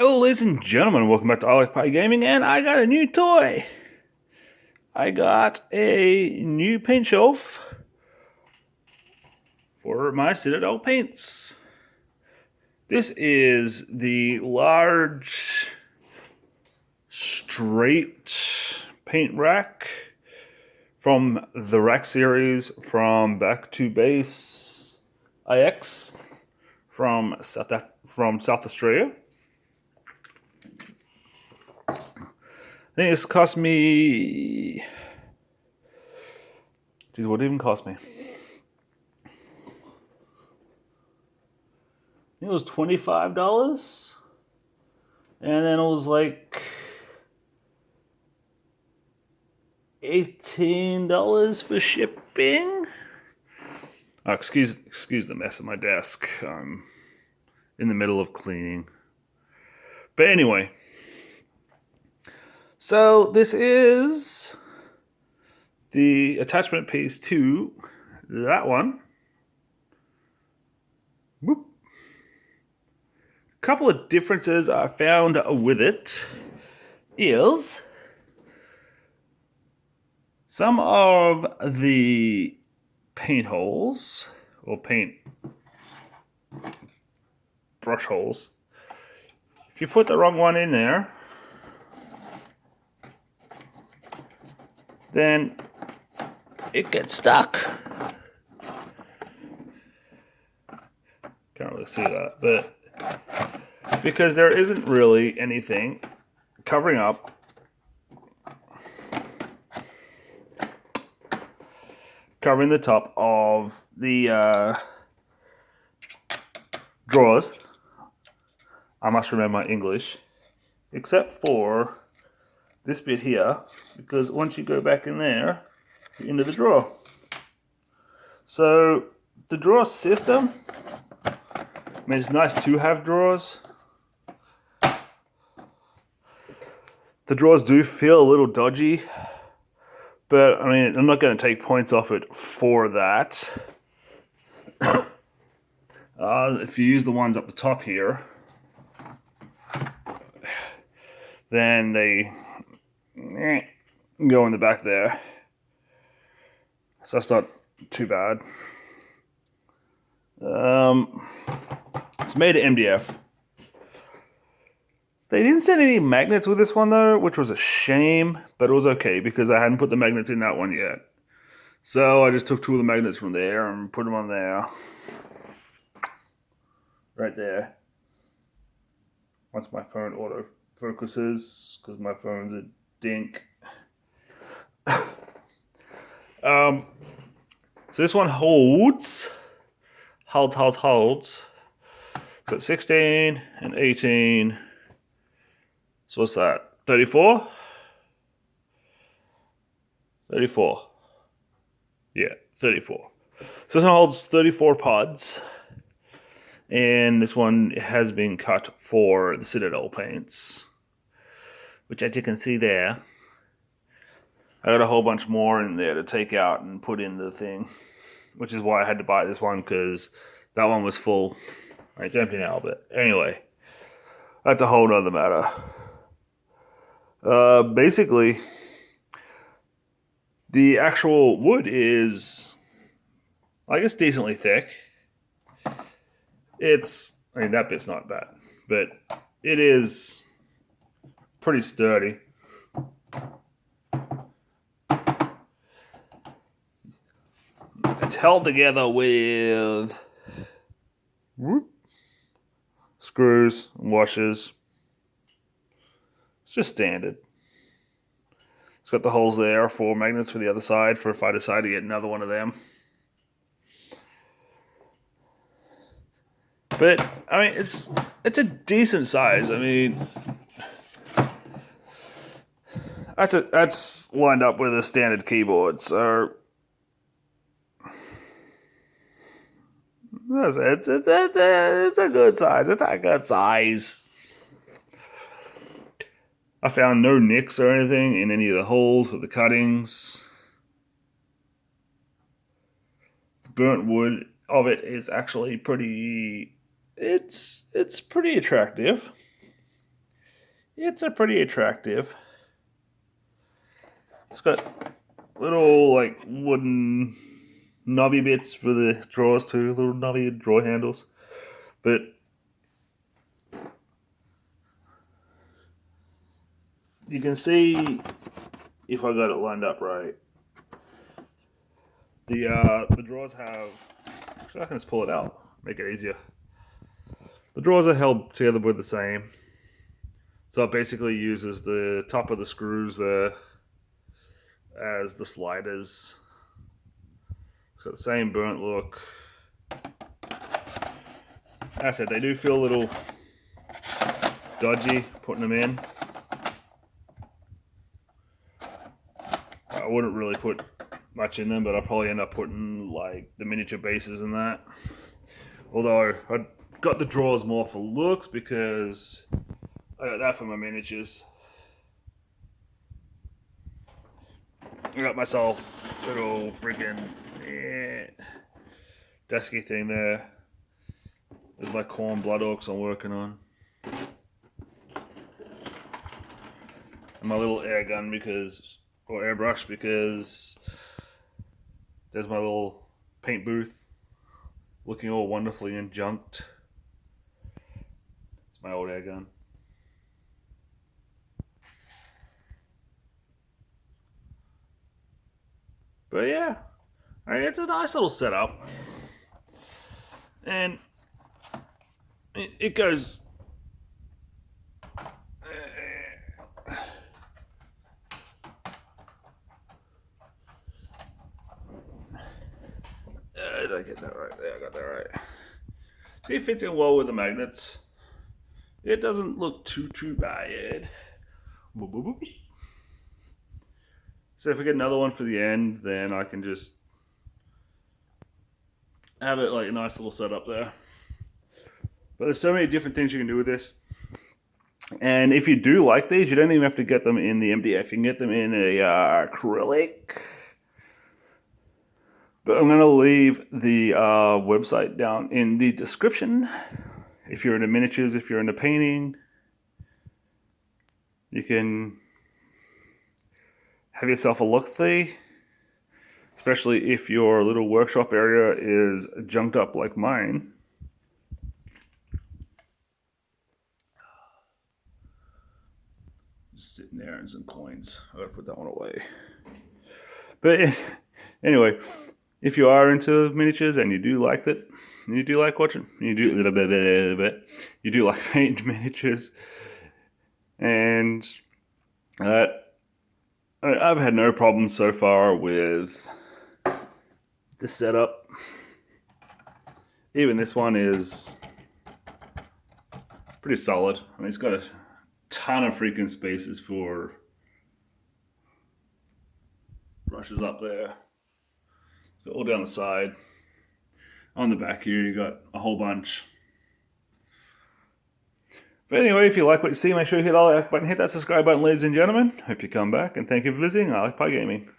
Hello, ladies and gentlemen, welcome back to I Like Party Gaming, and I got a new toy. I got a new paint shelf for my Citadel paints. This is the large, straight paint rack from the rack series from Back to Base IX from South Australia. I think this cost me. Geez, what did it even cost me? I think it was $25. And then it was like $18 for shipping. Oh, excuse the mess at my desk. I'm in the middle of cleaning. But anyway. So this is the attachment piece to that one. Whoop. A couple of differences I found with it is some of the paint holes or paint brush holes. If you put the wrong one in there, then it gets stuck. Can't really see that, but because there isn't really anything covering up covering the top of the drawers. I must remember my English, except for this bit here, because once you go back in there, you're into the drawer. So the drawer system, I mean, it's nice to have drawers. The drawers do feel a little dodgy, but I mean, I'm not going to take points off it for that. If you use the ones up the top here, then they go in the back there. So that's not too bad. It's made of MDF. They didn't send any magnets with this one though, which was a shame, but it was okay because I hadn't put the magnets in that one yet. So I just took two of the magnets from there and put them on there. Right there. Once my phone auto focuses, because my phone's a dink. So this one holds. So it's 16 and 18. So what's that? 34? 34. Yeah, 34. So this one holds 34 pods. And this one has been cut for the Citadel paints, which as you can see there, I got a whole bunch more in there to take out and put in the thing, which is why I had to buy this one, because that one was full. It's empty now, but anyway, that's a whole nother matter. Basically, the actual wood is, I guess, decently thick. I mean, that bit's not bad, but it is pretty sturdy. It's held together with screws and washers. It's just standard. It's got the holes there for magnets for the other side for if I decide to get another one of them. But I mean, it's a decent size. I mean, that's lined up with a standard keyboard. So it's a good size. It's a good size. I found no nicks or anything in any of the holes or the cuttings. The burnt wood of it is actually pretty. It's pretty attractive. it's a pretty attractive. It's got little like wooden knobby bits for the drawers too, little knobby drawer handles. But you can see, if I got it lined up right, the drawers have, actually I can just pull it out, make it easier. The drawers are held together with the same. So it basically uses the top of the screws there as the sliders. It's got the same burnt look. As I said, they do feel a little dodgy putting them in. I wouldn't really put much in them, but I'll probably end up putting like the miniature bases in that. Although I got the drawers more for looks because I got that for my miniatures. I got myself a little freaking desky thing there. There's my corn blood orcs I'm working on. And my little air gun or airbrush because there's my little paint booth looking all wonderfully unjunked. It's my old air gun. But yeah, I mean, it's a nice little setup. And it goes... did I get that right? Yeah, I got that right. See, it fits in well with the magnets. It doesn't look too bad. So if I get another one for the end, then I can just have it like a nice little setup there. But there's so many different things you can do with this. And if you do like these, you don't even have to get them in the MDF. You can get them in a acrylic. But I'm going to leave the website down in the description. If you're into miniatures, if you're into painting, you can have yourself a look-see. Especially if your little workshop area is junked up like mine. Just sitting there and some coins. I gotta put that one away. But anyway, if you are into miniatures and you do like it, and you do like watching, you do like painting miniatures, and I've had no problems so far with the setup. Even this one is pretty solid. I mean, it's got a ton of freaking spaces for brushes up there. So all down the side. On the back here, you got a whole bunch. But anyway, if you like what you see, make sure you hit that like button, hit that subscribe button, ladies and gentlemen. Hope you come back, and thank you for visiting. I like Pie Gaming.